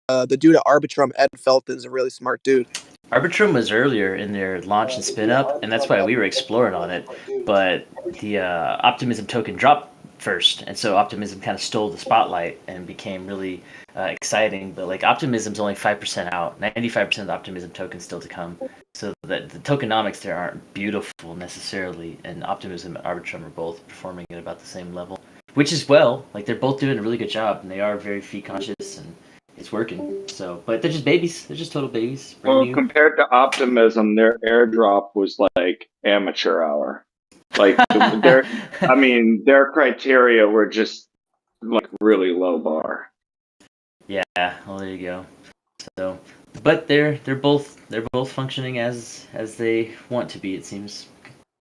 the dude at Arbitrum, Ed Felton, is a really smart dude. Arbitrum was earlier in their launch and spin up, and that's why we were exploring on it. But the Optimism token dropped first, and so Optimism kind of stole the spotlight and became really exciting. But like Optimism's only 5% out, 95% of the Optimism tokens still to come. So that the tokenomics there aren't beautiful necessarily, and Optimism and Arbitrum are both performing at about the same level, which is well. Like they're both doing a really good job, and they are very fee conscious and it's working. So, but they're just babies. They're just total babies. Well, new. Compared to Optimism, their airdrop was like amateur hour. Like their criteria were just like really low bar. Yeah, well, there you go. So, but they're both functioning as they want to be. It seems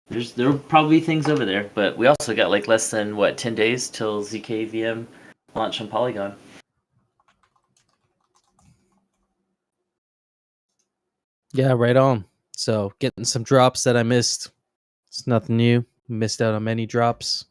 there will probably be things over there, but we also got like less than 10 days till ZKVM launch on Polygon. Yeah, right on. So getting some drops that I missed. It's nothing new. Missed out on many drops.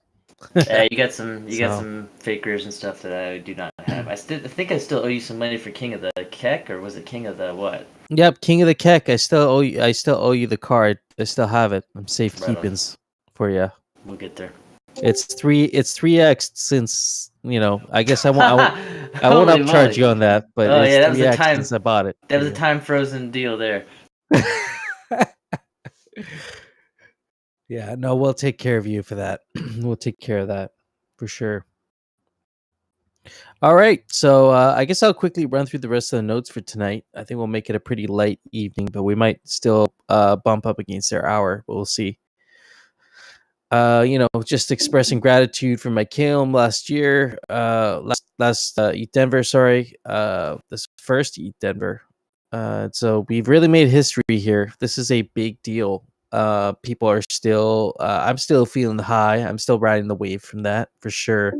Yeah, you got some fakers and stuff that I do not have. I think I still owe you some money for King of the Keck, or was it King of the what? Yep, King of the Keck. I still owe you the card. I still have it. I'm safe keepings for you. We'll get there. It's 3x since I guess I won't upcharge you on that, but that was the time since I bought it. That was a time frozen deal there. Yeah, no, we'll take care of you for that. We'll take care of that for sure. All right, so I guess I'll quickly run through the rest of the notes for tonight. I think we'll make it a pretty light evening, but we might still bump up against our hour, but we'll see. Just expressing gratitude for my Kilm last year, last ETH Denver, sorry, this first ETH Denver. So we've really made history here. This is a big deal. People are still, I'm still feeling the high. I'm still riding the wave from that for sure.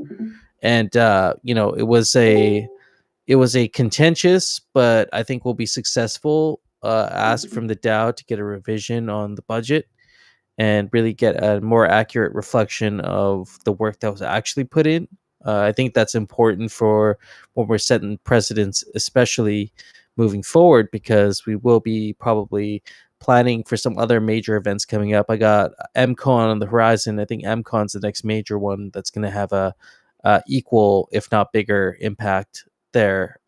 And, it was a contentious, but I think we'll be successful, ask from the DAO to get a revision on the budget and really get a more accurate reflection of the work that was actually put in. I think that's important for when we're setting precedents, especially moving forward, because we will be probably planning for some other major events coming up. I got MCon on the horizon. I think MCon's the next major one that's going to have a equal, if not bigger, impact there.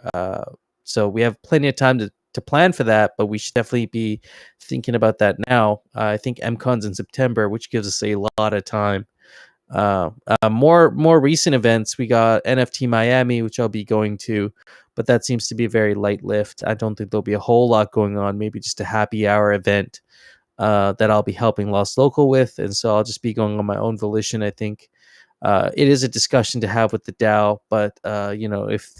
So we have plenty of time to plan for that, but we should definitely be thinking about that now. I think MCon's in September, which gives us a lot of time. More recent events, we got NFT Miami, which I'll be going to, but that seems to be a very light lift. I don't think there'll be a whole lot going on, maybe just a happy hour event that I'll be helping Lost Local with, and so I'll just be going on my own volition. I think it is a discussion to have with the DAO, but if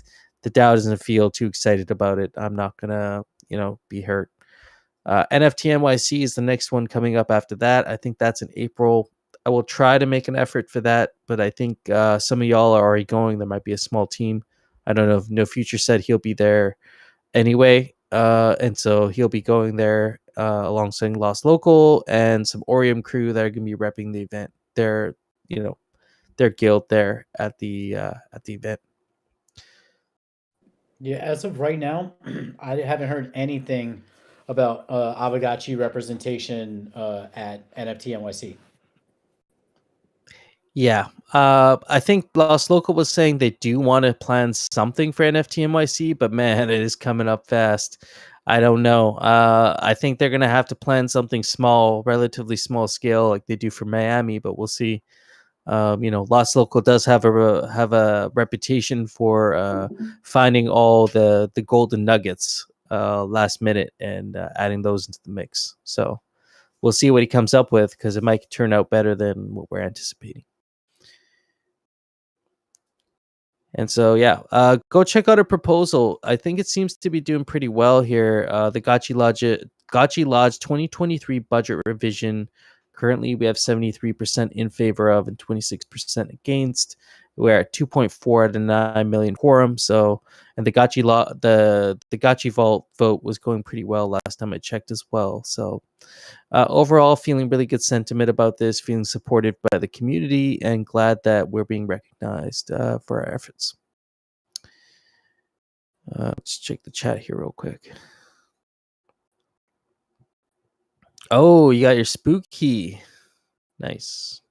the DAO doesn't feel too excited about it, I'm not gonna be hurt. NFT NYC is the next one coming up after that. I think that's in April. I will try to make an effort for that, but I think some of y'all are already going. There might be a small team. I don't know if No Future said he'll be there anyway, and so he'll be going there alongside Lost Local and some Orium crew that are going to be repping the event. Their guild there at the event. Yeah, as of right now, I haven't heard anything about Aavegotchi representation at NFT NYC. Yeah, I think Lost Local was saying they do want to plan something for NFT NYC, but man, it is coming up fast. I don't know. I think they're gonna have to plan something small, relatively small scale, like they do for Miami, but we'll see. Lost Local does have a reputation for finding all the golden nuggets last minute and adding those into the mix. So we'll see what he comes up with, because it might turn out better than what we're anticipating. And so, yeah, go check out a proposal. I think it seems to be doing pretty well here. The Gotchi Lodge 2023 budget revision. Currently, we have 73% in favor of and 26% against. We're at 2.4 out of 9 million quorum. So, and the Gotchi Vault vote was going pretty well last time I checked as well. So, overall, feeling really good sentiment about this, feeling supported by the community, and glad that we're being recognized for our efforts. Let's check the chat here real quick. Oh, you got your spooky. Nice.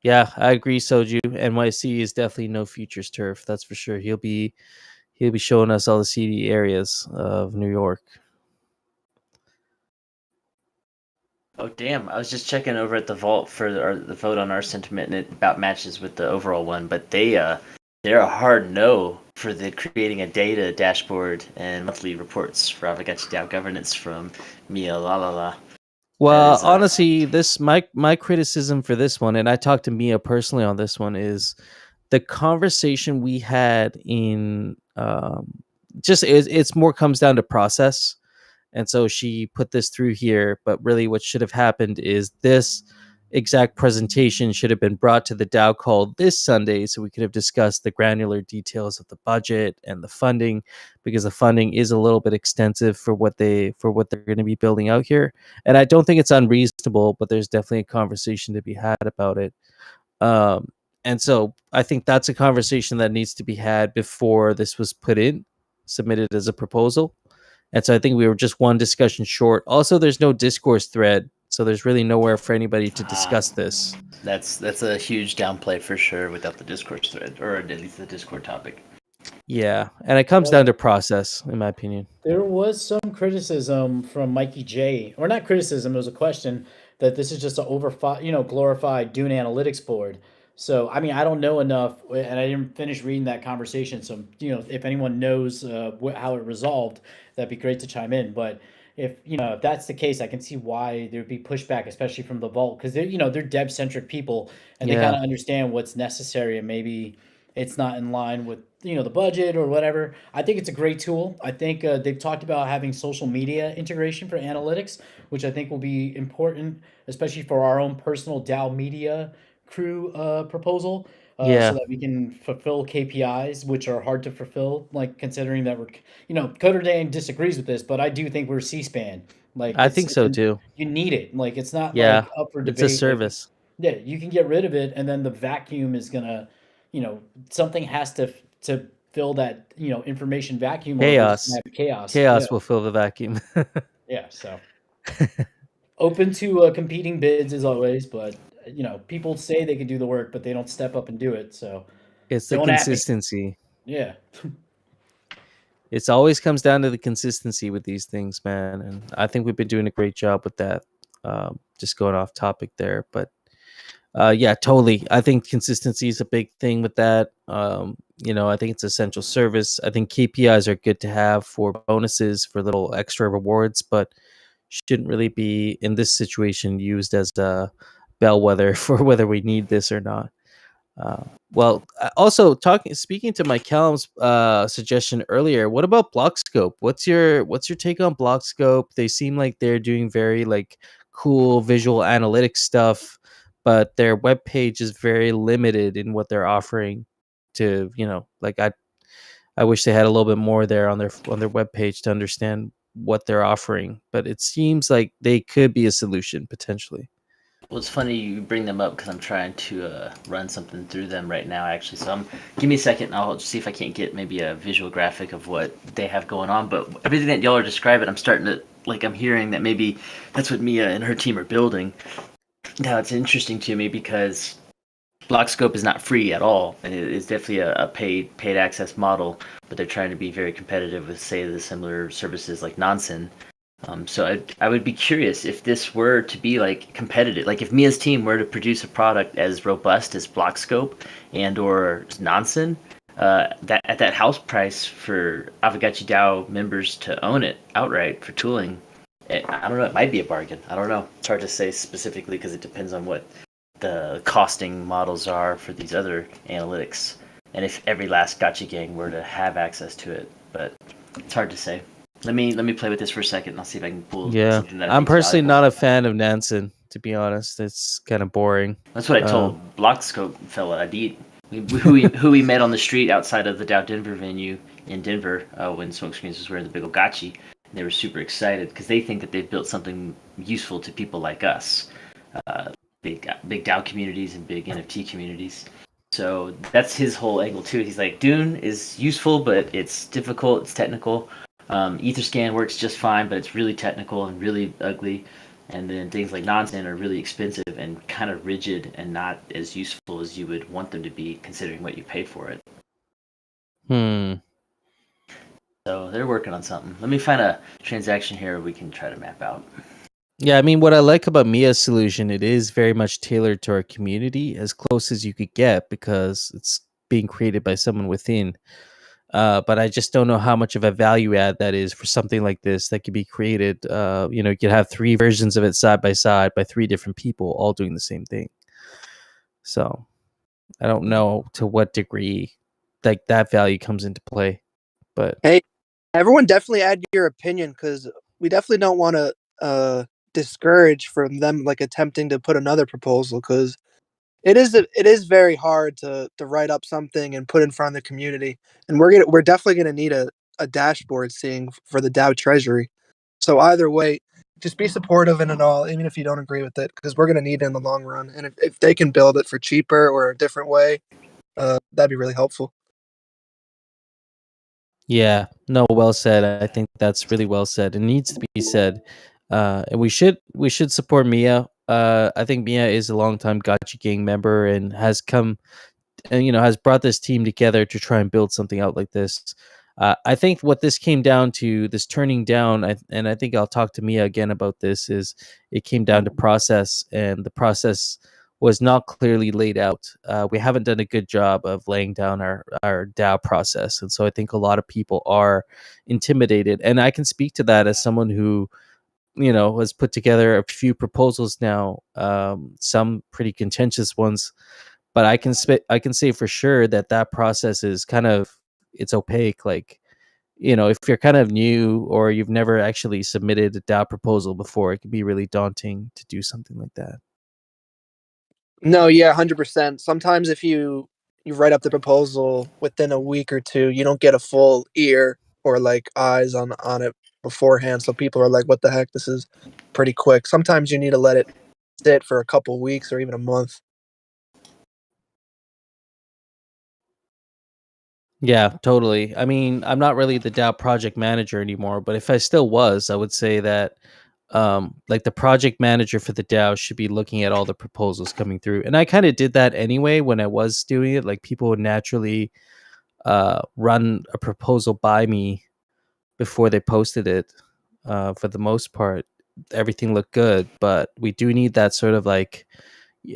Yeah, I agree, Soju. NYC is definitely no futures turf. That's for sure. He'll be showing us all the seedy areas of New York. Oh damn! I was just checking over at the vault for the vote on our sentiment, and it about matches with the overall one. But they're a hard no for the creating a data dashboard and monthly reports for Aavegotchi DAO governance from Mia La La La. Well, honestly, this my criticism for this one, and I talked to Mia personally on this one, is the conversation we had in just it's more comes down to process. And so she put this through here, but really what should have happened is this exact presentation should have been brought to the DAO call this Sunday so we could have discussed the granular details of the budget and the funding, because the funding is a little bit extensive for what they're going to be building out here. And I don't think it's unreasonable, but there's definitely a conversation to be had about it. And so I think that's a conversation that needs to be had before this was submitted as a proposal. And so I think we were just one discussion short. Also, there's no discourse thread, so there's really nowhere for anybody to discuss this. That's a huge downplay for sure without the discourse thread, or at least the Discord topic. Yeah, and it comes down to process, in my opinion. There was some criticism from Mikey J, or not criticism, it was a question that this is just a glorified Dune Analytics board. So, I mean, I don't know enough, and I didn't finish reading that conversation. So, if anyone knows how it resolved, that'd be great to chime in. But if that's the case, I can see why there'd be pushback, especially from the vault, because they're dev centric people, and they kind of understand what's necessary, and maybe it's not in line with the budget or whatever. I think it's a great tool. I think they've talked about having social media integration for analytics, which I think will be important, especially for our own personal DAO media crew proposal. So that we can fulfill KPIs, which are hard to fulfill, like considering that Coder Dan disagrees with this, but I do think we're C-SPAN. Like I think so too. You need it. Like it's not Yeah, like up for debate. it's a service. Yeah, you can get rid of it, and then the vacuum is gonna, something has to fill that information vacuum. Chaos. Or chaos. Chaos will fill the vacuum. Yeah. So open to competing bids as always, but people say they can do the work, but they don't step up and do it. So it's the consistency. Yeah. It's always comes down to the consistency with these things, man. And I think we've been doing a great job with that. Just going off topic there, but yeah, totally. I think consistency is a big thing with that. I think it's essential service. I think KPIs are good to have for bonuses, for little extra rewards, but shouldn't really be in this situation used as a bellwether for whether we need this or not. Also speaking to Mike Callum's suggestion earlier, what about Blockscope? What's your take on Blockscope? They seem like they're doing very like cool visual analytics stuff, but their webpage is very limited in what they're offering to, like I wish they had a little bit more there on their webpage to understand what they're offering, but it seems like they could be a solution potentially. Well, it's funny you bring them up because I'm trying to run something through them right now, actually. So give me a second, and I'll see if I can't get maybe a visual graphic of what they have going on. But everything that y'all are describing, I'm starting to, I'm hearing that maybe that's what Mia and her team are building. Now, it's interesting to me because Blockscope is not free at all, and it is definitely a paid access model, but they're trying to be very competitive with, say, the similar services like Nansen. So I would be curious if this were to be like competitive, like if Mia's team were to produce a product as robust as Blockscope and or Nansen, that at that house price for Aavegotchi DAO members to own it outright for tooling, I don't know, it might be a bargain. I don't know. It's hard to say specifically because it depends on what the costing models are for these other analytics, and if every last gotcha gang were to have access to it, but it's hard to say. Let me play with this for a second, and I'll see if I can pull something that I I'm think's personally valuable. not a fan of Nansen, to be honest. It's kind of boring. That's what I told Blockscope fella Adit, who we met on the street outside of the DAO Denver venue in Denver when Smokescreens was wearing the big Aavegotchi. They were super excited because they think that they've built something useful to people like us, big DAO communities and big NFT communities. So that's his whole angle too. He's like, Dune is useful, but it's difficult, it's technical. Etherscan works just fine, but it's really technical and really ugly. And then things like Nonsan are really expensive and kind of rigid and not as useful as you would want them to be, considering what you pay for it. So they're working on something. Let me find a transaction here we can try to map out. Yeah, I mean, what I like about Mia's solution, it is very much tailored to our community, as close as you could get, because it's being created by someone within. But I just don't know how much of a value add that is for something like this that could be created. You could have 3 versions of it side by side by 3 different people, all doing the same thing. So I don't know to what degree like that value comes into play. But Hey, everyone, definitely add your opinion because we definitely don't want to discourage from them like attempting to put another proposal because it is very hard to write up something and put in front of the community, and we're definitely gonna need a dashboard seeing for the DAO treasury. So either way, just be supportive in it all, even if you don't agree with it, because we're gonna need it in the long run. And if they can build it for cheaper or a different way, that'd be really helpful. yeah, no, well said. I think that's really well said. It needs to be said. And we should support Mia. I think Mia is a longtime Gotchi Gang member and has come and has brought this team together to try and build something out like this. I think what this came down to, this turning down, and I think I'll talk to Mia again about this, is it came down to process, and the process was not clearly laid out. We haven't done a good job of laying down our DAO process, and so I think a lot of people are intimidated, and I can speak to that as someone who has put together a few proposals now, some pretty contentious ones, but I can say for sure that that process is kind of, it's opaque. Like, if you're kind of new or you've never actually submitted a DAO proposal before, it can be really daunting to do something like that. No, yeah, 100%. Sometimes if you write up the proposal within a week or two, you don't get a full ear or like eyes on it beforehand. So people are like, "What the heck? This is pretty quick." Sometimes you need to let it sit for a couple weeks or even a month. Yeah, totally. I mean, I'm not really the DAO project manager anymore, but if I still was, I would say that like the project manager for the DAO should be looking at all the proposals coming through. And I kind of did that anyway when I was doing it. Like people would naturally run a proposal by me before they posted it. For the most part, everything looked good, but we do need that sort of like,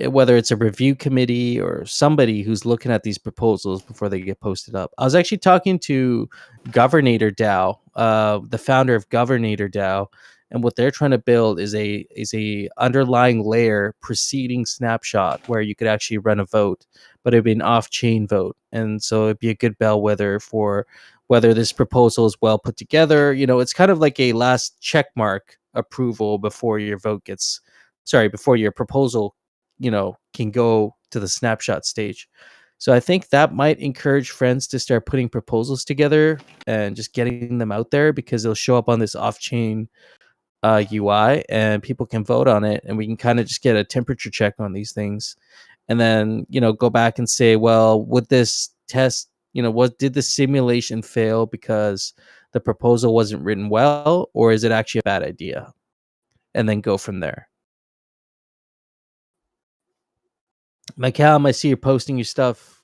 whether it's a review committee or somebody who's looking at these proposals before they get posted up. I was actually talking to Governator DAO, the founder of Governator DAO, and what they're trying to build is a underlying layer preceding Snapshot where you could actually run a vote, but it'd be an off-chain vote, and so it'd be a good bellwether for whether this proposal is well put together. It's kind of like a last check mark approval before your vote gets, sorry, before your proposal can go to the Snapshot stage. So I think that might encourage friends to start putting proposals together and just getting them out there, because they'll show up on this off-chain UI and people can vote on it, and we can kind of just get a temperature check on these things, and then go back and say, well, would this test, what did the simulation fail because the proposal wasn't written well, or is it actually a bad idea, and then go from there. Callum, I see you're posting your stuff,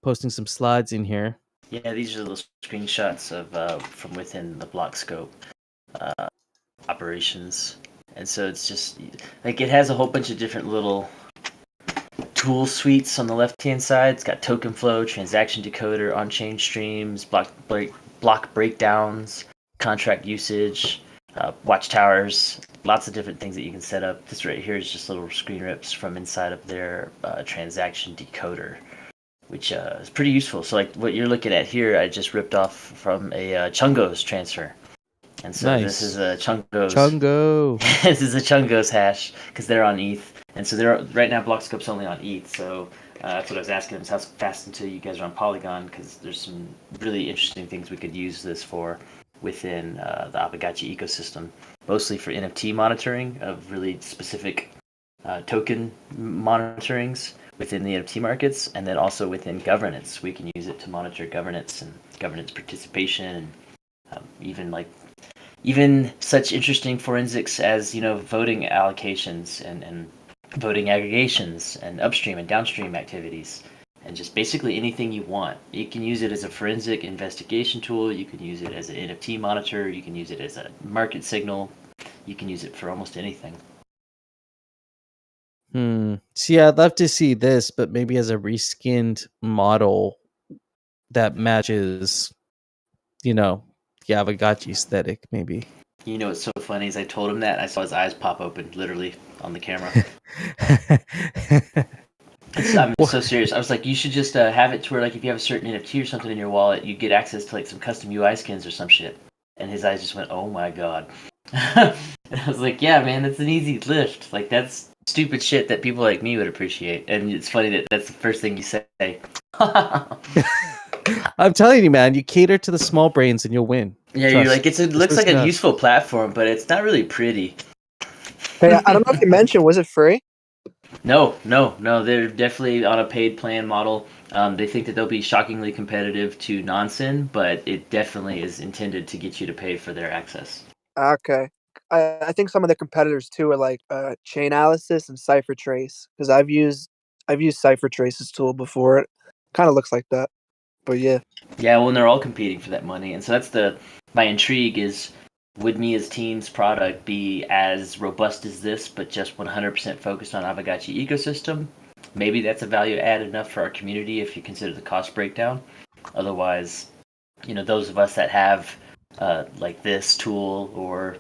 posting some slides in here. Yeah, these are little screenshots of from within the block scope operations. And so it's just like it has a whole bunch of different little tool suites on the left-hand side. It's got token flow, transaction decoder, on-chain streams, block breakdowns, contract usage, watchtowers, lots of different things that you can set up. This right here is just little screen rips from inside of their transaction decoder, which is pretty useful. So like what you're looking at here, I just ripped off from a Chungos transfer. And so Nice. This is a Chungos. Chungo. This is a Chungos hash because they're on ETH, and so they're right now Blockscope's only on ETH. So that's what I was asking them: is how fast until you guys are on Polygon? Because there's some really interesting things we could use this for within the Aavegotchi ecosystem, mostly for NFT monitoring of really specific token monitorings within the NFT markets, and then also within governance. We can use it to monitor governance and governance participation, and even such interesting forensics as voting allocations and voting aggregations and upstream and downstream activities, and just basically anything you want. You can use it as a forensic investigation tool. You can use it as an NFT monitor. You can use it as a market signal. You can use it for almost anything. See, I'd love to see this, but maybe as a reskinned model that matches, the Aavegotchi aesthetic, maybe. You know what's so funny is I told him that, I saw his eyes pop open, literally, on the camera. I'm so serious. I was like, you should just have it to where, like, if you have a certain NFT or something in your wallet, you get access to, like, some custom UI skins or some shit. And his eyes just went, oh my god. And I was like, yeah, man, that's an easy lift. Like, that's stupid shit that people like me would appreciate. And it's funny that that's the first thing you say. I'm telling you, man, you cater to the small brains and you'll win. Yeah, Trust. you're like, it looks like a useful platform, but it's not really pretty. Hey, I don't know if you mentioned, was it free? No. They're definitely on a paid plan model. They think that they'll be shockingly competitive to non-syn, but it definitely is intended to get you to pay for their access. Okay. I think some of the competitors too are like Chainalysis and CipherTrace, because I've used CipherTrace's tool before. It kind of looks like that, but yeah. Yeah, well, and they're all competing for that money, and so that's my intrigue is, would Mia's team's product be as robust as this, but just 100% focused on Aavegotchi ecosystem? Maybe that's a value add enough for our community if you consider the cost breakdown. Otherwise, those of us that have like this tool or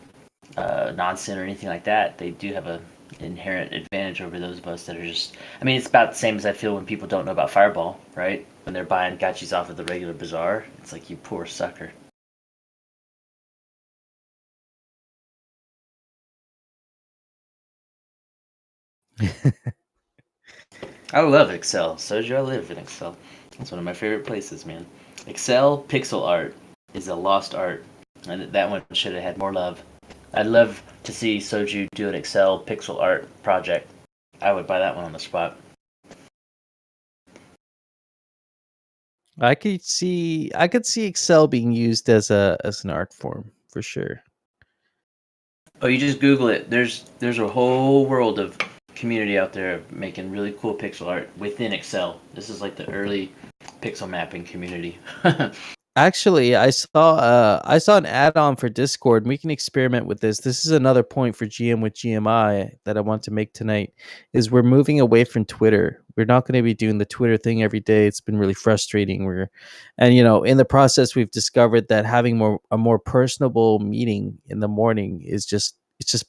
non-syn or anything like that, they do have an inherent advantage over those of us that are just. I mean, it's about the same as I feel when people don't know about Fireball, right? When they're buying gotchis off of the regular bazaar, it's like, you poor sucker. I love Excel. Soju, I live in Excel. It's one of my favorite places, man. Excel pixel art is a lost art, and that one should have had more love. I'd love to see Soju do an Excel pixel art project. I would buy that one on the spot. I could see Excel being used as an art form for sure. Oh, you just Google it. There's a whole world of community out there making really cool pixel art within Excel. This is like the early pixel mapping community. Actually, I saw an add-on for Discord, and we can experiment with this. This is another point for GM with GMI that I want to make tonight, is we're moving away from Twitter. We're not going to be doing the Twitter thing every day. It's been really frustrating. And in the process, we've discovered that having a more personable meeting in the morning it's just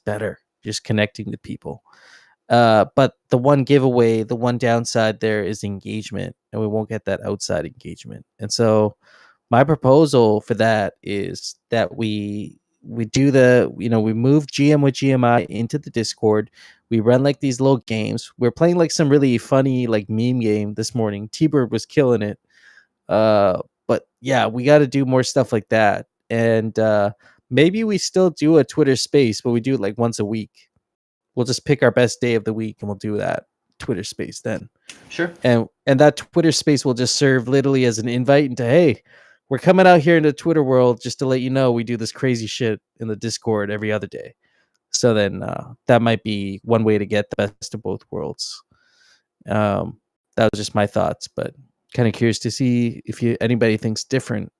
better, just connecting to people. But the one downside there is engagement, and we won't get that outside engagement. And so my proposal for that is that we we move GM with GMI into the Discord. We run like these little games. We're playing like some really funny like meme game this morning. T-Bird was killing it. But yeah, we got to do more stuff like that. And maybe we still do a Twitter space, but we do it like once a week. We'll just pick our best day of the week and we'll do that Twitter space then. Sure. And that Twitter space will just serve literally as an invite into, hey, we're coming out here in the Twitter world just to let you know we do this crazy shit in the Discord every other day. So then that might be one way to get the best of both worlds. That was just my thoughts, but kind of curious to see if anybody thinks different.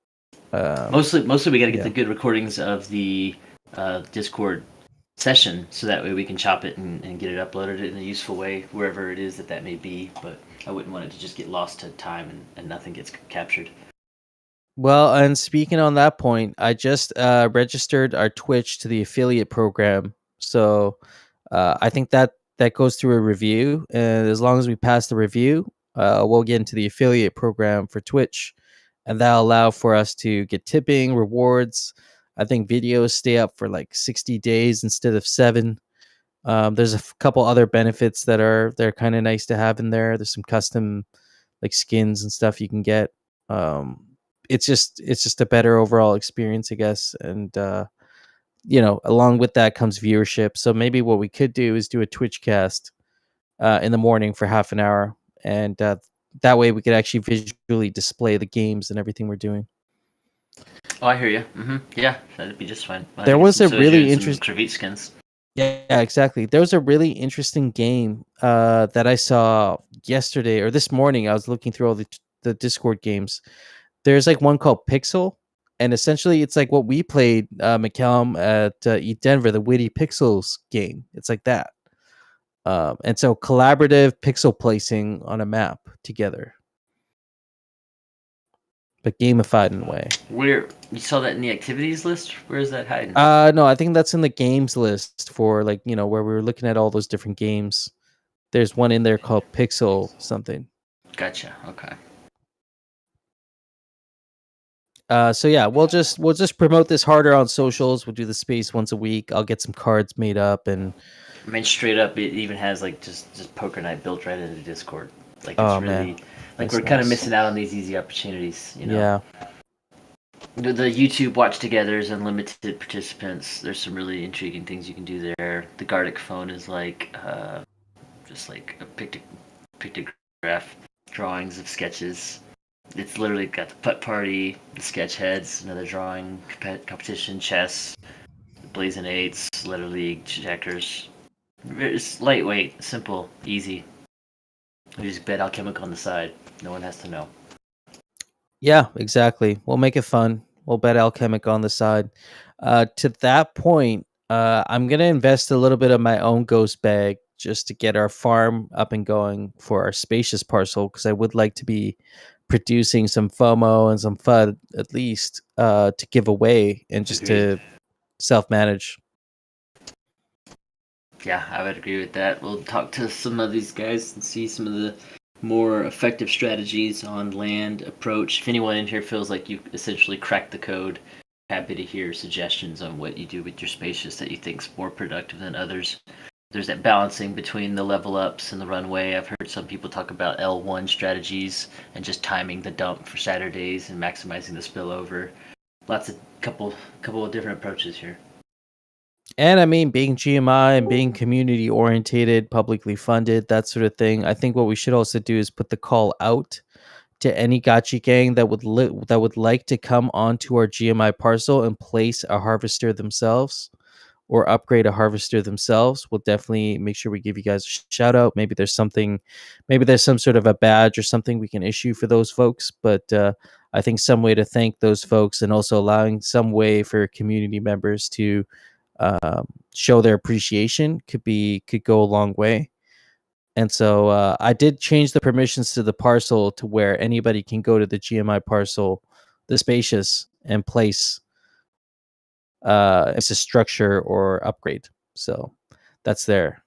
Mostly we got to get the good recordings of the Discord session, so that way we can chop it and get it uploaded in a useful way wherever it is that may be. But I wouldn't want it to just get lost to time and nothing gets captured. Well, and speaking on that point, I just registered our Twitch to the affiliate program. So I think that goes through a review. And as long as we pass the review, we'll get into the affiliate program for Twitch. And that'll allow for us to get tipping, rewards. I think videos stay up for like 60 days instead of 7. There's a couple other benefits they're kind of nice to have in there. There's some custom like skins and stuff you can get. It's just a better overall experience, I guess. And along with that comes viewership. So maybe what we could do is do a Twitch cast in the morning for half an hour, and that way we could actually visually display the games and everything we're doing. Oh, I hear you. Yeah, that'd be just fine. There was a really interesting Kravitskins. Yeah, exactly. There was a really interesting game that I saw yesterday or this morning. I was looking through all the Discord games. There's like one called Pixel, and essentially it's like what we played, McCallum, at Eat Denver, the Witty Pixels game. It's like that. And so collaborative pixel placing on a map together, but gamified in a way. Where you saw that in the activities list? Where is that hiding? No, I think that's in the games list for like, where we were looking at all those different games. There's one in there called Pixel something. Gotcha. Okay. So yeah, we'll just promote this harder on socials. We'll do the space once a week. I'll get some cards made up, and I mean, straight up, it even has like just poker night built right into Discord. Like it's oh really man, like that's we're kind of nice. missing out on these easy opportunities. Yeah, The YouTube watch togethers, unlimited participants. There's some really intriguing things you can do there. The Gardic phone is like just like a pictograph drawings of sketches. It's literally got the putt party, the sketch heads, another drawing competition, chess, blazing eights, letter league, checkers. It's lightweight, simple, easy. We just bet alchemical on the side. No one has to know. yeah, exactly. We'll make it fun. We'll bet Alchemic on the side. To that point, I'm gonna invest a little bit of my own ghost bag just to get our farm up and going for our spacious parcel, because I would like to be producing some FOMO and some FUD at least to give away and just to self-manage. Yeah, I would agree with that. We'll talk to some of these guys and see some of the more effective strategies on land approach. If anyone in here feels like you essentially cracked the code, happy to hear suggestions on what you do with your spacious that you think is more productive than others. There's that balancing between the level ups and the runway. I've heard some people talk about L1 strategies and just timing the dump for Saturdays and maximizing the spillover. Lots of couple of different approaches here. And I mean, being GMI and being community orientated, publicly funded, that sort of thing. I think what we should also do is put the call out to any gotchi gang that would like to come onto our GMI parcel and place a harvester themselves or upgrade a harvester themselves. We'll definitely make sure we give you guys a shout out. Maybe there's some sort of a badge or something we can issue for those folks. But I think some way to thank those folks, and also allowing some way for community members to show their appreciation could go a long way. And so I did change the permissions to the parcel to where anybody can go to the GMI parcel, the spacious, and place it's a structure or upgrade. So that's there.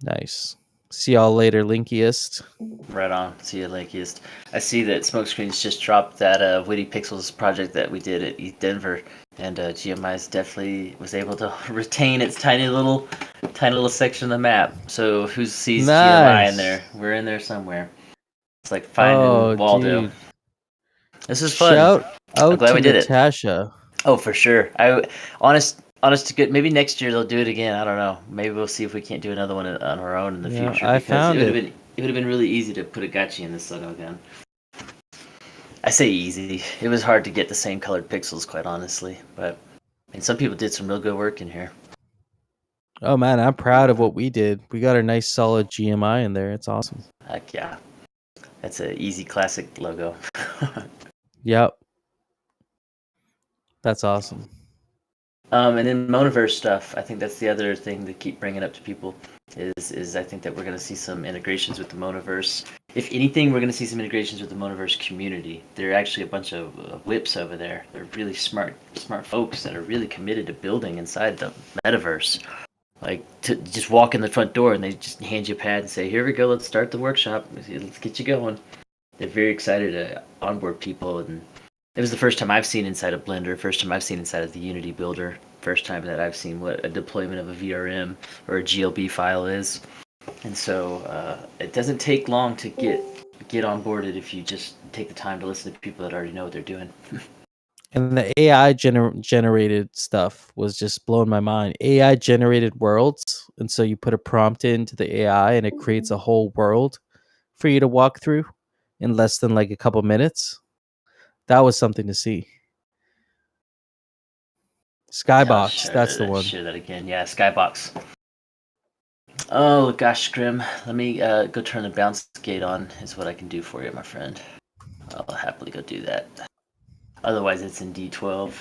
Nice. See y'all later, Linkiest. Right on. See you, Lakiest. I see that Smokescreens just dropped that Witty Pixels project that we did at East Denver, and GMI's definitely was able to retain its tiny little section of the map. So who sees GMI in there? We're in there somewhere. It's like finding Waldo. Dude. This is fun. Shout out I'm glad to we did Natasha. Oh, for sure. Honest to good. Maybe next year they'll do it again. I don't know. Maybe we'll see if we can't do another one on our own in the future. I found it would have been really easy to put a gotchi in this Soto gun. I say easy. It was hard to get the same colored pixels, quite honestly. But some people did some real good work in here. Oh man, I'm proud of what we did. We got a nice solid GMI in there. It's awesome. Heck yeah. That's an easy classic logo. Yep. That's awesome. And then Monoverse stuff. I think that's the other thing to keep bringing up to people is I think that we're going to see some integrations with the Monoverse. If anything, we're going to see some integrations with the Monoverse community. There are actually a bunch of whips over there. They're really smart folks that are really committed to building inside the metaverse. Like, to just walk in the front door and they just hand you a pad and say, "Here we go, let's start the workshop. Let's get you going." They're very excited to onboard people, and it was the first time I've seen inside of Blender, first time I've seen inside of the Unity Builder, first time that I've seen what a deployment of a VRM or a GLB file is. And so it doesn't take long to get onboarded if you just take the time to listen to people that already know what they're doing. And the AI generated stuff was just blowing my mind. AI generated worlds, and so you put a prompt into the AI, and it creates a whole world for you to walk through in less than like a couple minutes. That was something to see. Skybox, that's the one. Share that again. Yeah, Skybox. Oh gosh, Grim. Let me go turn the bounce gate on. Is what I can do for you, my friend. I'll happily go do that. Otherwise, it's in D12.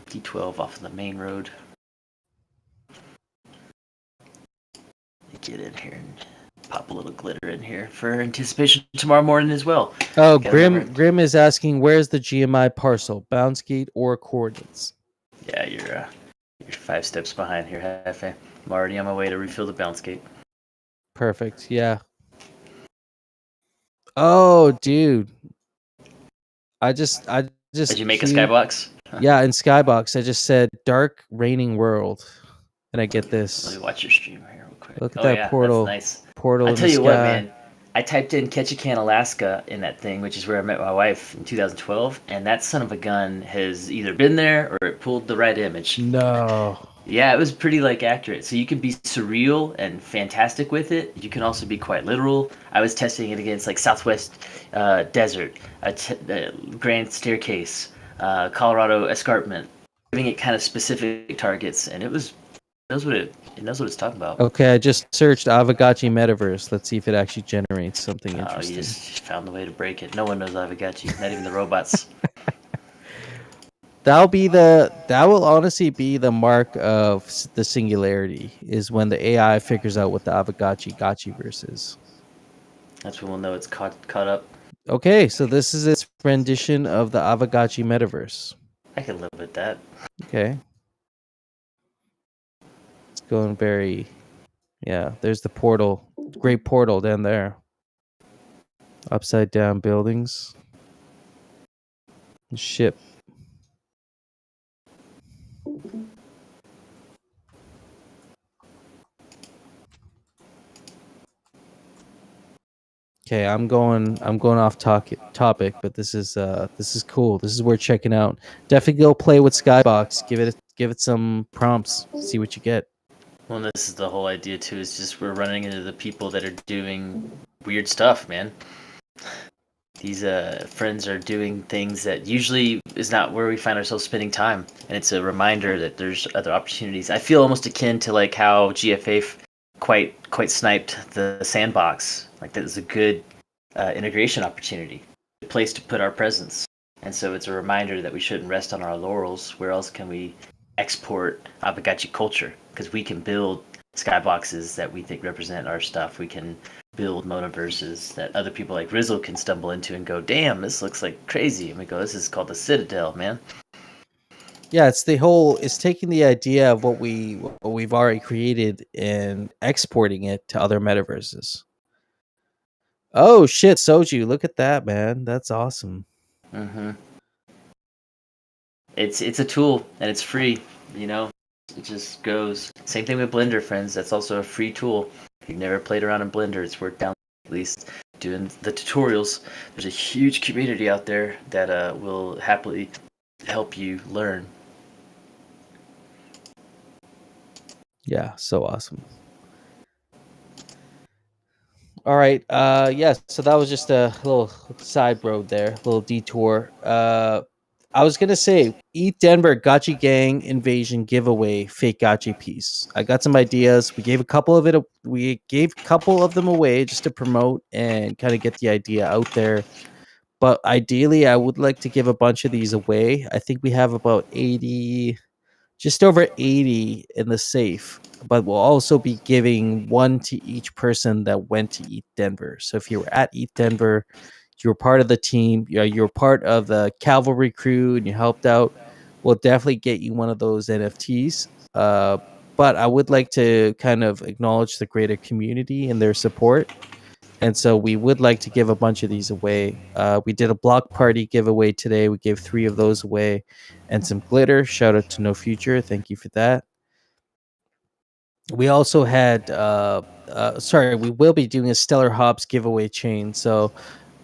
D12 off of the main road. Get in here and pop a little glitter in here for anticipation tomorrow morning as well. Oh, Grim is asking, where's the GMI parcel? Bounce gate or coordinates? Yeah, you're 5 steps behind here, Hefe. I'm already on my way to refill the bounce gate. Perfect. Yeah. Oh, dude. I just. Did you make a skybox? Yeah, in Skybox, I just said dark raining world, and I get this. Let me watch your stream here real quick. Look at that portal. That's nice. Portal. I tell you what, man. I typed in Ketchikan, Alaska in that thing, which is where I met my wife in 2012, and that son of a gun has either been there or it pulled the right image. No. Yeah, it was pretty like accurate. So you can be surreal and fantastic with it. You can also be quite literal. I was testing it against like Southwest Desert, Grand Staircase, Colorado Escarpment, giving it kind of specific targets, and it knows what it's talking about. Okay, I just searched Aavegotchi Metaverse. Let's see if it actually generates something interesting. You just found the way to break it. No one knows Aavegotchi, not even the robots. That will honestly be the mark of the singularity, is when the AI figures out what the Aavegotchi Gotchiverse is. That's when we'll know it's caught up. Okay, so this is its rendition of the Aavegotchi Metaverse. I can live with that. Okay. It's going very... Yeah, there's the portal. Great portal down there. Upside down buildings. Ship. Okay, I'm going off topic, but this is cool. This is worth checking out. Definitely go play with Skybox. Give it some prompts. See what you get. Well, this is the whole idea too. Is just we're running into the people that are doing weird stuff, man. These friends are doing things that usually is not where we find ourselves spending time, and it's a reminder that there's other opportunities. I feel almost akin to like how GFA quite sniped the sandbox. Like that is a good integration opportunity, a place to put our presence. And so it's a reminder that we shouldn't rest on our laurels. Where else can we export Aavegotchi culture? Because we can build skyboxes that we think represent our stuff. We can build monoverses that other people like Rizzle can stumble into and go, damn, this looks like crazy. And we go, this is called the Citadel, man. Yeah, it's taking the idea of what we've already created and exporting it to other metaverses. Oh shit, Soju, look at that, man. That's awesome. Mm-hmm. It's a tool and it's free, you know. It just goes. Same thing with Blender, friends. That's also a free tool. If you've never played around in Blender, it's worth down at least doing the tutorials. There's a huge community out there that will happily help you learn. Yeah, so awesome. All right. Yes. So that was just a little side road there, a little detour. I was gonna say, Eat Denver Gotchi Gang Invasion giveaway fake Gotchi piece. I got some ideas. We gave a couple of them away just to promote and kind of get the idea out there. But ideally, I would like to give a bunch of these away. I think we have about 80, just over 80 in the safe. But we'll also be giving one to each person that went to Eat Denver. So if you were at Eat Denver, you were part of the team, you're part of the cavalry crew, and you helped out, we'll definitely get you one of those NFTs. But I would like to kind of acknowledge the greater community and their support. And so we would like to give a bunch of these away. We did a block party giveaway today. We gave 3 of those away and some glitter. Shout out to No Future. Thank you for that. We also had, we will be doing a Stellar Hops giveaway chain. So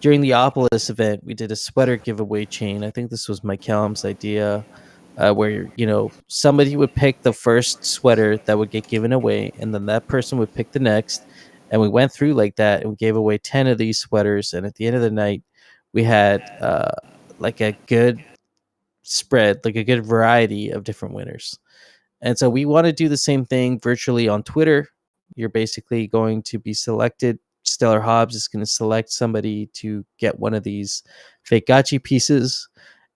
during the Opolis event, we did a sweater giveaway chain. I think this was Mike Callum's idea, where somebody would pick the first sweater that would get given away, and then that person would pick the next, and we went through like that, and we gave away 10 of these sweaters, and at the end of the night, we had like a good spread, like a good variety of different winners. And so we want to do the same thing virtually on Twitter. You're basically going to be selected. Stellar Hobbs is going to select somebody to get one of these fake gotchi pieces,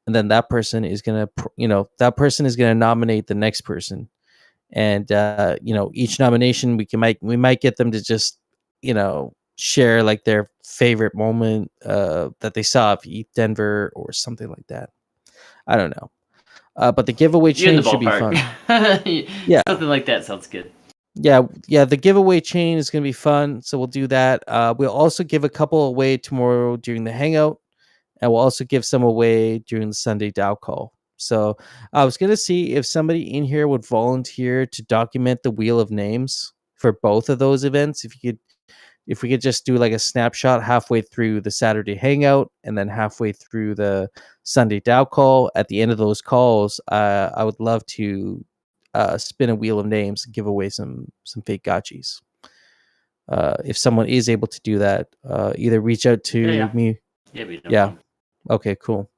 and then that person is going to nominate the next person. And each nomination we might get them to just share like their favorite moment that they saw of Eat Denver or something like that. I don't know. But the giveaway You're in chain the should be fun. ballpark. Yeah. Something like that sounds good. Yeah, the giveaway chain is going to be fun, so we'll do that. We'll also give a couple away tomorrow during the hangout, and we'll also give some away during the Sunday Dow call. So I was going to see if somebody in here would volunteer to document the wheel of names for both of those events. If we could just do like a snapshot halfway through the Saturday hangout and then halfway through the Sunday Dow call. At the end of those calls, I would love to spin a wheel of names and give away some fake gotchis. If someone is able to do that, either reach out to me. Yeah. Okay, cool.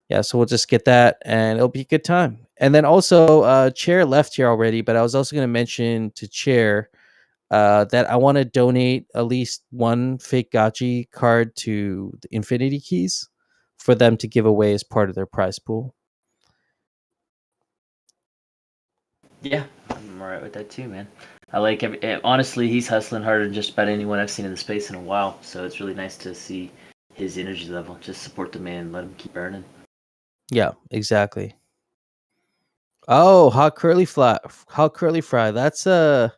Yeah, so we'll just get that, and it'll be a good time. And then also, Chair left here already, but I was also going to mention to Chair that I want to donate at least one fake gotchi card to the Infinity Keys for them to give away as part of their prize pool. Yeah, I'm alright with that too, man. I like honestly, he's hustling harder than just about anyone I've seen in the space in a while. So it's really nice to see his energy level. Just support the man, let him keep burning. Yeah, exactly. Oh, hot curly fry. That's a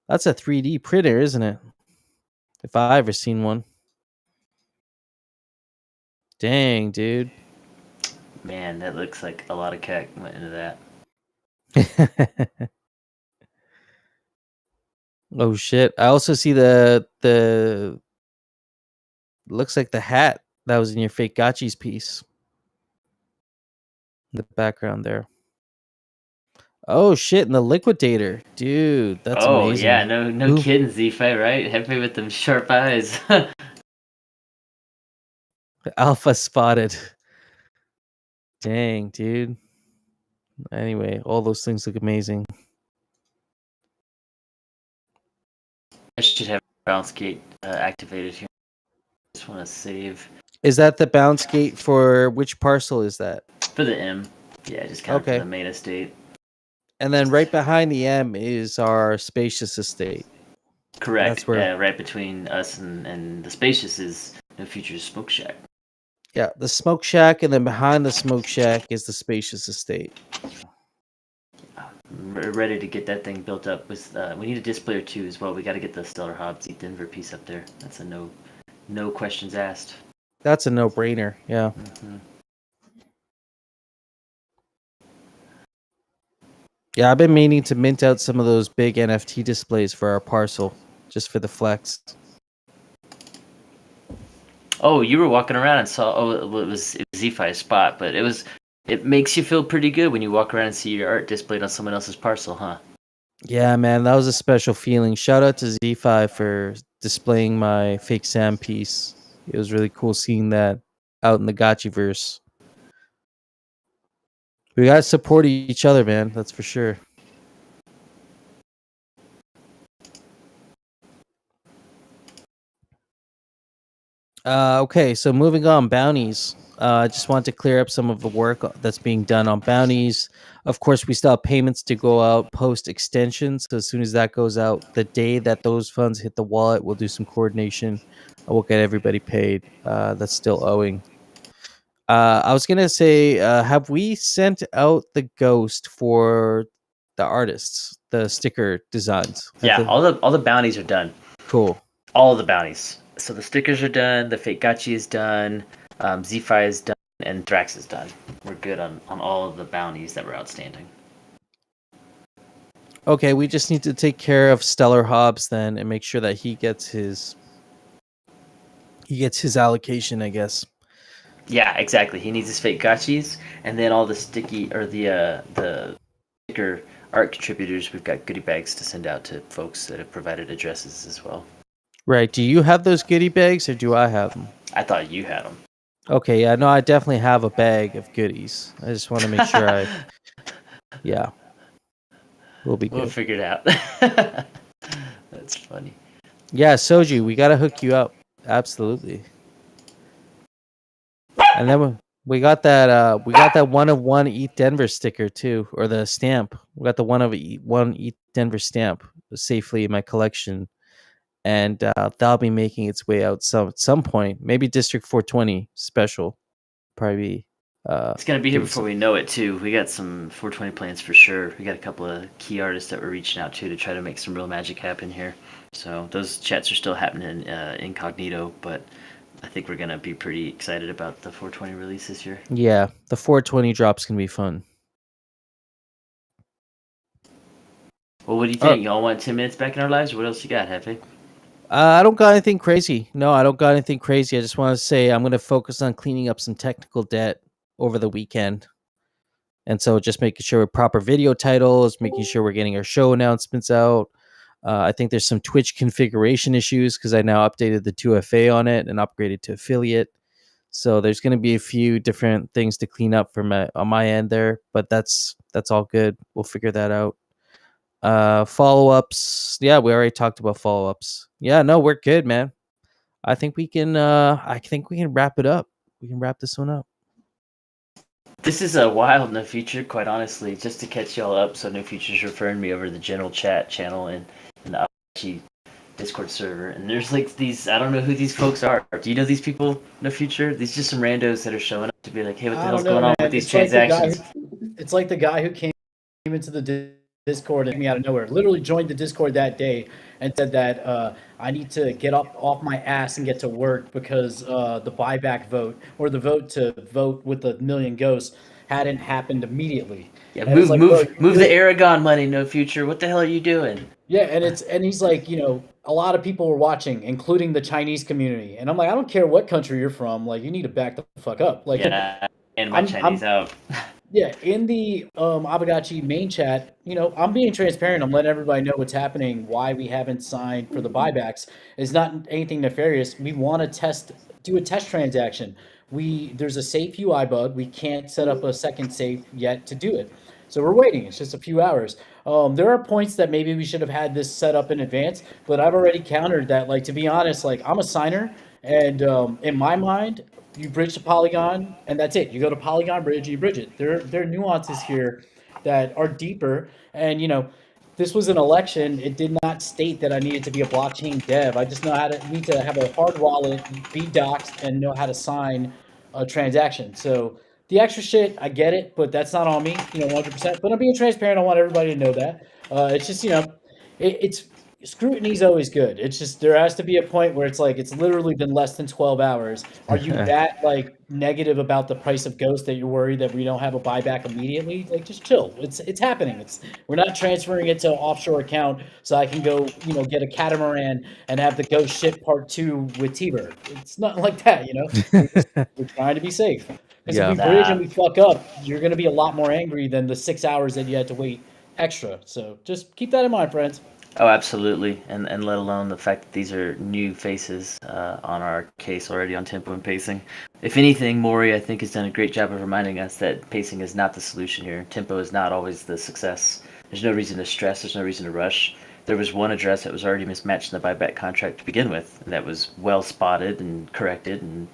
3D printer, isn't it? If I ever seen one. Dang, dude. Man, that looks like a lot of cack went into that. Oh shit! I also see the looks like the hat that was in your fake gotchis piece. The background there. Oh shit! And the liquidator, dude, that's amazing. Yeah, no kidding, Z-Fi, right? Happy with them sharp eyes. Alpha spotted. Dang, dude. Anyway, all those things look amazing. I should have bounce gate activated here. Just want to save. Is that the bounce gate for which parcel is that? For the M. Yeah, just kind of for the main estate. And then right behind the M is our spacious estate. Correct. That's where... right between us and the spacious is No Future's Smoke Shack. Yeah, the smoke shack, and then behind the smoke shack is the spacious estate. We're ready to get that thing built up. We need a display or two as well. We got to get the Stellar Hobbs Eat Denver piece up there. That's a no questions asked. That's a no-brainer, yeah. Mm-hmm. Yeah, I've been meaning to mint out some of those big NFT displays for our parcel, just for the flex. Oh, you were walking around and saw. It was Z-Fi's spot, but it makes you feel pretty good when you walk around and see your art displayed on someone else's parcel, huh? Yeah, man, that was a special feeling. Shout out to Z-Fi for displaying my fake Sam piece. It was really cool seeing that out in the Gotchiverse. We gotta support each other, man. That's for sure. Okay, so moving on, bounties. I just want to clear up some of the work that's being done on bounties. Of course, we still have payments to go out post extensions. So as soon as that goes out, the day that those funds hit the wallet, we'll do some coordination. And we'll get everybody paid that's still owing. I was gonna say, have we sent out the ghost for the artists, the sticker designs? Yeah, all the bounties are done. Cool. All the bounties. So the stickers are done. The fake gotchi is done. Z-Fi is done, and Drax is done. We're good on all of the bounties that were outstanding. Okay, we just need to take care of Stellar Hobbs then, and make sure that he gets his he gets his allocation, I guess. Yeah, exactly. He needs his fake gotchis, and then all the sticky or the sticker art contributors. We've got goodie bags to send out to folks that have provided addresses as well. Right. Do you have those goodie bags, or do I have them? I thought you had them. Okay. Yeah. No, I definitely have a bag of goodies. I just want to make sure Yeah. We'll be We'll good. figure it out. That's funny. Yeah, Soju, we gotta hook you up. Absolutely. And then we got that one of one Eat Denver sticker too, or the stamp. We got the one Eat Denver stamp safely in my collection, and that'll be making its way out at some point. Maybe District 420 special, probably. It's gonna be here give before some- we know it too. We got some 420 plans for sure. We got a couple of key artists that we're reaching out to try to make some real magic happen here. So those chats are still happening incognito, but I think we're gonna be pretty excited about the 420 release this year. Yeah, the 420 drop's gonna be fun. Well, what do you think? Y'all want 10 minutes back in our lives? Or what else you got, Hefe? I don't got anything crazy. No, I don't got anything crazy. I just want to say I'm going to focus on cleaning up some technical debt over the weekend. And so just making sure with proper video titles, making sure we're getting our show announcements out. I think there's some Twitch configuration issues because I now updated the 2FA on it and upgraded to affiliate. So there's going to be a few different things to clean up on my end there, but that's all good. We'll figure that out. Follow-ups. Yeah, we already talked about follow-ups. Yeah, no, we're good, man. I think we can wrap it up. We can wrap this one up. This is a wild No Future, quite honestly, just to catch y'all up. So No Future's referring me over to the general chat channel in the Aavegotchi Discord server. And there's like these, I don't know who these folks are. Do you know these people, No Future? These just some randos that are showing up to be like, hey, what the hell's going on with these transactions? It's like the guy who came into the Discord and me out of nowhere, literally joined the Discord that day and said that I need to get up off my ass and get to work because the buyback vote or the vote to vote with the million ghosts hadn't happened immediately. Yeah, And it's like, move the Aragon money, No Future. What the hell are you doing? Yeah, and he's like, a lot of people were watching, including the Chinese community, and I'm like, I don't care what country you're from, like, you need to back the fuck up. Like, yeah, and my Chinese out. Yeah, in the Aavegotchi main chat, I'm being transparent. I'm letting everybody know what's happening, why we haven't signed for the buybacks. It's not anything nefarious. We want to do a test transaction. There's a safe UI bug. We can't set up a second safe yet to do it. So we're waiting. It's just a few hours. There are points that maybe we should have had this set up in advance, but I've already countered that. Like, to be honest, like, I'm a signer, and in my mind, you bridge to Polygon, and that's it. You go to Polygon Bridge, you bridge it. There are nuances here that are deeper, and this was an election. It did not state that I needed to be a blockchain dev. I just need to have a hard wallet, be doxed, and know how to sign a transaction. So the extra shit, I get it, but that's not on me, 100%. But I'm being transparent. I want everybody to know that. It's just, it's scrutiny is always good. It's just there has to be a point where it's like it's literally been less than 12 hours. Are you that like negative about the price of Ghost that you're worried that we don't have a buyback immediately? Like, just chill. It's happening. We're not transferring it to an offshore account so I can go get a catamaran and have the Ghost ship part 2 with T-Bird. It's not like that. We're trying to be safe. Because if we bridge and we fuck up, you're going to be a lot more angry than the 6 hours that you had to wait extra. So just keep that in mind, friends. Oh, absolutely, and let alone the fact that these are new faces on our case already on tempo and pacing. If anything, Maury, I think, has done a great job of reminding us that pacing is not the solution here. Tempo is not always the success. There's no reason to stress. There's no reason to rush. There was one address that was already mismatched in the buyback contract to begin with, and that was well spotted and corrected and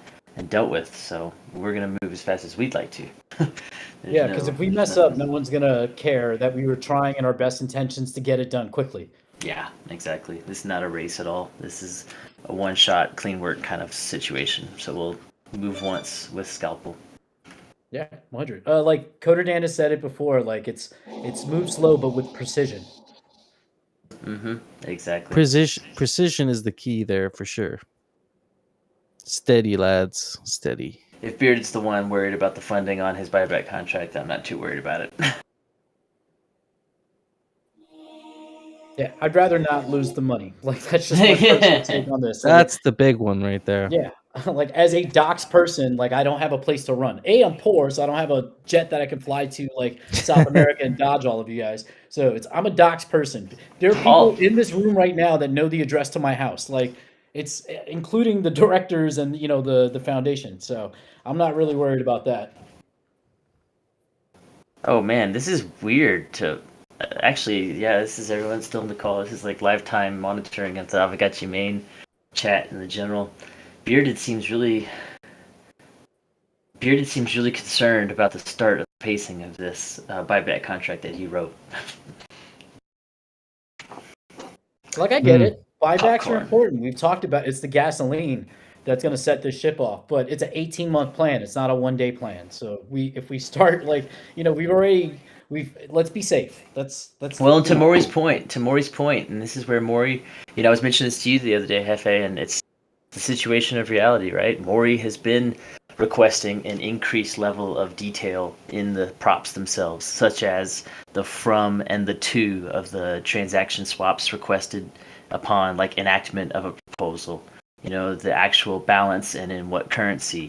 dealt with. So we're going to move as fast as we'd like to. Yeah, because if we mess up, no one's going to care that we were trying in our best intentions to get it done quickly. Yeah, exactly. This is not a race at all. This is a one-shot, clean work kind of situation. So we'll move once with Scalpel. Yeah, 100. Like Coder Dan has said it before. Like it's move slow but with precision. Exactly. Precision is the key there for sure. Steady, lads. Steady. If Beard's the one worried about the funding on his buyback contract, I'm not too worried about it. Yeah, I'd rather not lose the money. Like, that's just my personal take on this. That's the big one right there. Yeah, like as a docks person, like I don't have a place to run. I'm poor, so I don't have a jet that I can fly to like South America and dodge all of you guys. So I'm a docks person. There are people All in this room right now that know the address to my house. Like it's including the directors and the foundation. So I'm not really worried about that. Oh man, this is weird to actually, yeah, this is everyone still in the call. This is like lifetime monitoring of the Aavegotchi main chat in the general. Bearded seems really concerned about the start of the pacing of this buyback contract that he wrote. Like I get Hmm. it. Buybacks are Popcorn. important. We've talked about it's the gasoline that's going to set this ship off, but it's an 18-month plan. It's not a one-day plan. So if we start like, we've let's be safe. Let's Well, and to Maury's point, and this is where Maury, I was mentioning this to you the other day, Hefe, and it's the situation of reality, right? Maury has been requesting an increased level of detail in the props themselves, such as the from and the to of the transaction swaps requested upon like enactment of a proposal. The actual balance and in what currency.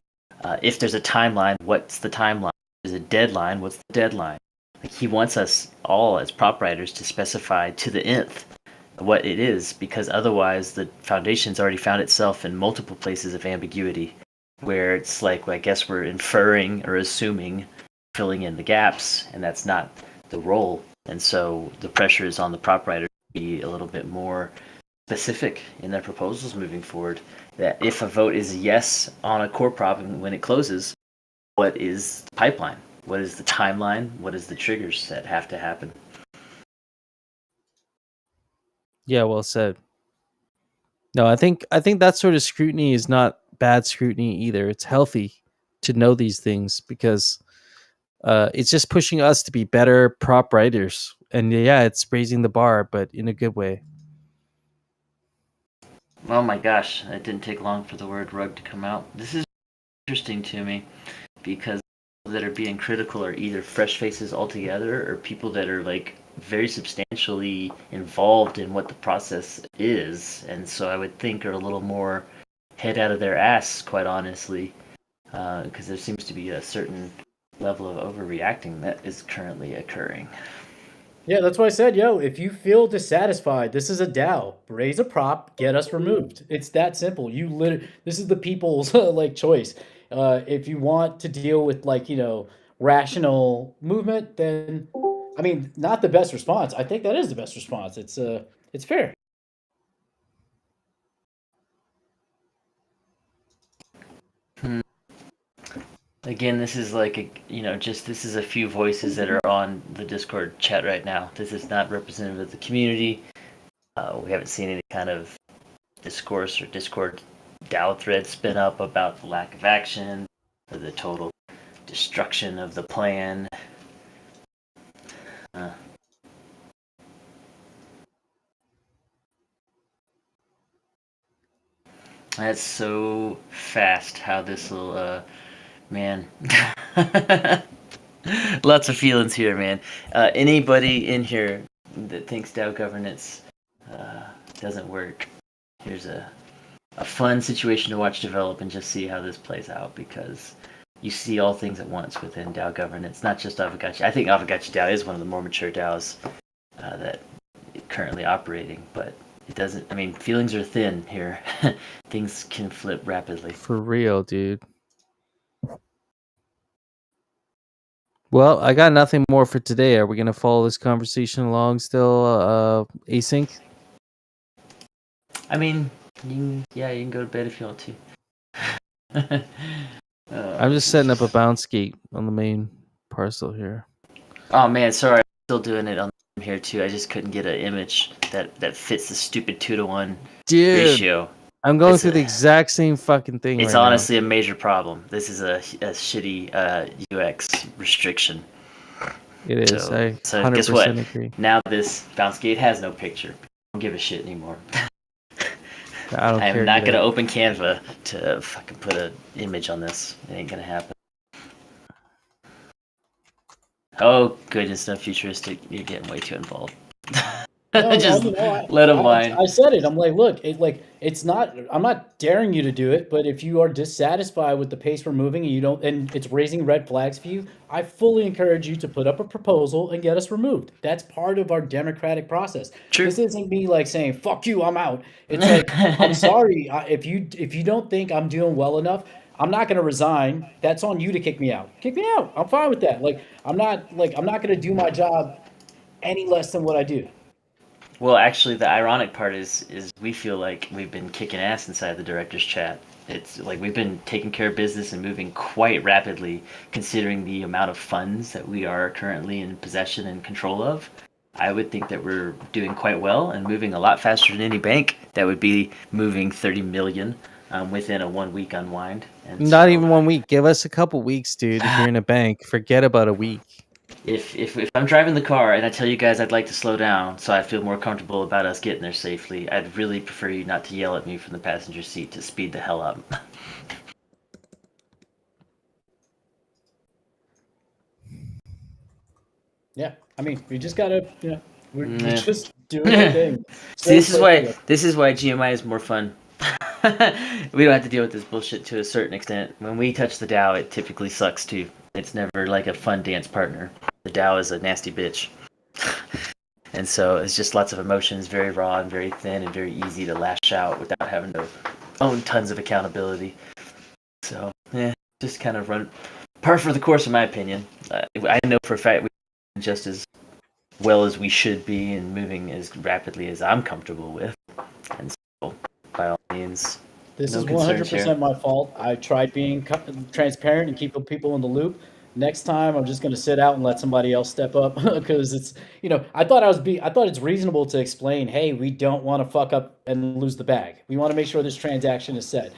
If there's a timeline, what's the timeline? If there's a deadline, what's the deadline? Like he wants us all as prop writers to specify to the nth what it is, because otherwise the foundation's already found itself in multiple places of ambiguity where it's like, well, I guess we're inferring or assuming, filling in the gaps, and that's not the role. And so the pressure is on the prop writer to be a little bit more specific in their proposals moving forward. That if a vote is a yes on a core prop and when it closes, what is the pipeline? What is the timeline? What is the triggers that have to happen? Yeah, well said. No, I think that sort of scrutiny is not bad scrutiny either. It's healthy to know these things because it's just pushing us to be better prop writers. And yeah, it's raising the bar, but in a good way. Oh my gosh, it didn't take long for the word rug to come out. This is interesting to me because people that are being critical are either fresh faces altogether or people that are like very substantially involved in what the process is, and so I would think are a little more head out of their ass, quite honestly, because there seems to be a certain level of overreacting that is currently occurring. Yeah, that's why I said, if you feel dissatisfied, this is a DAO. Raise a prop, get us removed. It's that simple. This is the people's like choice. If you want to deal with like, rational movement, then I mean, not the best response. I think that is the best response. It's fair. Hmm. Again, this is like this is a few voices that are on the Discord chat right now. This is not representative of the community. We haven't seen any kind of discourse or Discord DAO thread spin up about the lack of action or the total destruction of the plan. That's so fast how this will, man. Lots of feelings here, man. Anybody in here that thinks DAO governance doesn't work, here's a fun situation to watch develop and just see how this plays out, because you see all things at once within DAO governance, not just Aavegotchi. I think Aavegotchi DAO is one of the more mature DAOs that currently operating, but it doesn't. I mean, feelings are thin here. Things can flip rapidly. For real, dude. Well, I got nothing more for today. Are we going to follow this conversation along still, async? I mean, you can go to bed if you want to. I'm just setting up a bounce gate on the main parcel here. Oh man, sorry. I'm still doing it on here too. I just couldn't get an image that fits the stupid 2-to-1 Dude, ratio. I'm going It's through the exact same fucking thing It's right honestly a major problem. This is a shitty UX restriction. now. It is. So, I so 100% guess what? agree. Now this bounce gate has no picture. I don't give a shit anymore. I don't I care. am not either. gonna open Canva to fucking put an image on this. It ain't gonna happen. Oh goodness, no futuristic. You're getting way too involved. No, Just you know, let them I whine. said it. I'm like, look, it's not. I'm not daring you to do it, but if you are dissatisfied with the pace we're moving and you don't, and it's raising red flags for you, I fully encourage you to put up a proposal and get us removed. That's part of our democratic process. True. This isn't me like saying "fuck you," I'm out. It's like, I'm sorry, if you don't think I'm doing well enough, I'm not going to resign. That's on you to kick me out. Kick me out. I'm fine with that. I'm not going to do my job any less than what I do. Well, actually, the ironic part is we feel like we've been kicking ass inside the director's chat. It's like we've been taking care of business and moving quite rapidly, considering the amount of funds that we are currently in possession and control of. I would think that we're doing quite well and moving a lot faster than any bank that would be moving 30 million within a 1 week unwind. And Not so, even 1 week. Give us a couple weeks, dude. If you're in a bank, forget about a week. if I'm driving the car and I tell you guys I'd like to slow down so I feel more comfortable about us getting there safely, I'd really prefer you not to yell at me from the passenger seat to speed the hell up. Yeah, I mean, we just gotta, we're Yeah. just doing the thing. See, So quickly. this is why GMI is more fun. We don't have to deal with this bullshit to a certain extent. When we touch the Dow, it typically sucks too. It's never like a fun dance partner. The Dow is a nasty bitch. And so it's just lots of emotions, very raw and very thin and very easy to lash out without having to own tons of accountability. So, yeah, just kind of run par for the course, in my opinion. I know for a fact we're just as well as we should be and moving as rapidly as I'm comfortable with. And so, by all means, This no is concerns here. 100% my fault. I tried being transparent and keeping people in the loop. Next time, I'm just going to sit out and let somebody else step up because it's, I thought I thought it's reasonable to explain, hey, we don't want to fuck up and lose the bag. We want to make sure this transaction is set.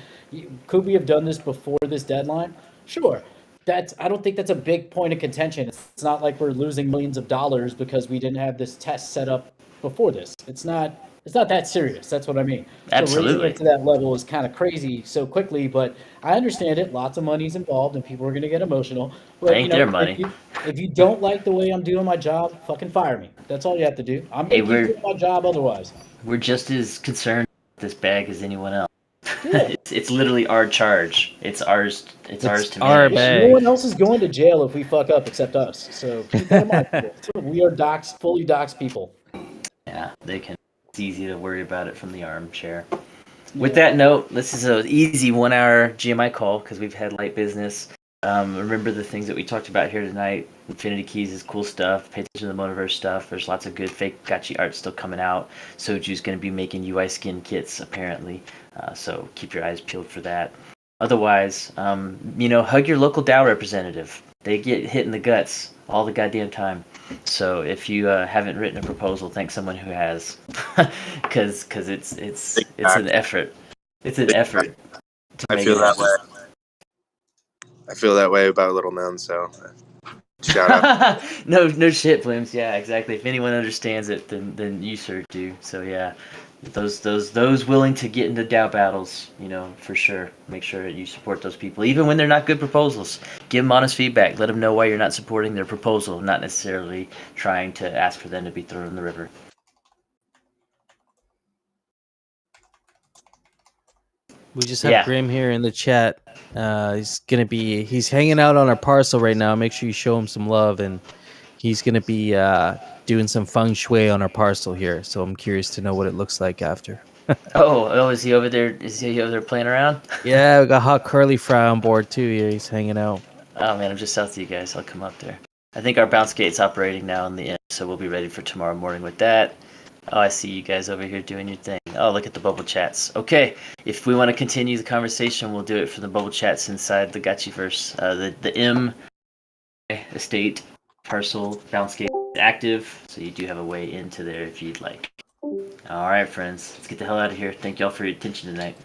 Could we have done this before this deadline? Sure. I don't think that's a big point of contention. It's not like we're losing millions of dollars because we didn't have this test set up before this. It's not that serious. That's what I mean. So raising Absolutely. it to that level is kind of crazy so quickly, but I understand it. Lots of money's involved and people are going to get emotional. But Ain't their money. if you don't like the way I'm doing my job, fucking fire me. That's all you have to do. I'm Hey, going to keep doing my job otherwise. we're just as concerned with this bag as anyone else. Yeah. It's literally our charge. It's ours. It's ours to our manage. bag. No one else is going to jail if we fuck up except us. So keep that in mind. People. We are fully doxed people. Yeah, they can. It's easy to worry about it from the armchair. With that note, this is an easy 1 hour GMI call because we've had light business. Remember the things that we talked about here tonight. Infinity Keys is cool stuff. Pay attention to the Motiverse stuff. There's lots of good fake gotchi art still coming out. Soju's going to be making UI skin kits apparently. So keep your eyes peeled for that. Otherwise, hug your local DAO representative. They get hit in the guts all the goddamn time. So if you haven't written a proposal, thank someone who has, because it's an effort. It's an effort. I feel that way. I feel that way about Little Known, so shout out. No shit, Blooms. Yeah, exactly. If anyone understands it, then you sure do. So yeah, those willing to get into DAO battles, for sure. Make sure that you support those people, even when they're not good proposals. Give them honest feedback. Let them know why you're not supporting their proposal, not necessarily trying to ask for them to be thrown in the river. We just have Grim here in the chat. He's hanging out on our parcel right now. Make sure you show him some love, and he's gonna be doing some feng shui on our parcel here. So I'm curious to know what it looks like after. Oh, is he over there? Is he over there playing around? Yeah, we got Hot Curly Fry on board too. Yeah, he's hanging out. Oh man, I'm just south of you guys. I'll come up there. I think our bounce gate's operating now in the end, so we'll be ready for tomorrow morning with that. Oh, I see you guys over here doing your thing. Oh, look at the bubble chats. Okay, if we want to continue the conversation, we'll do it from the bubble chats inside the Gotchiverse. The M estate parcel bounce gate is active, so you do have a way into there if you'd like. All right, friends, let's get the hell out of here. Thank y'all for your attention tonight.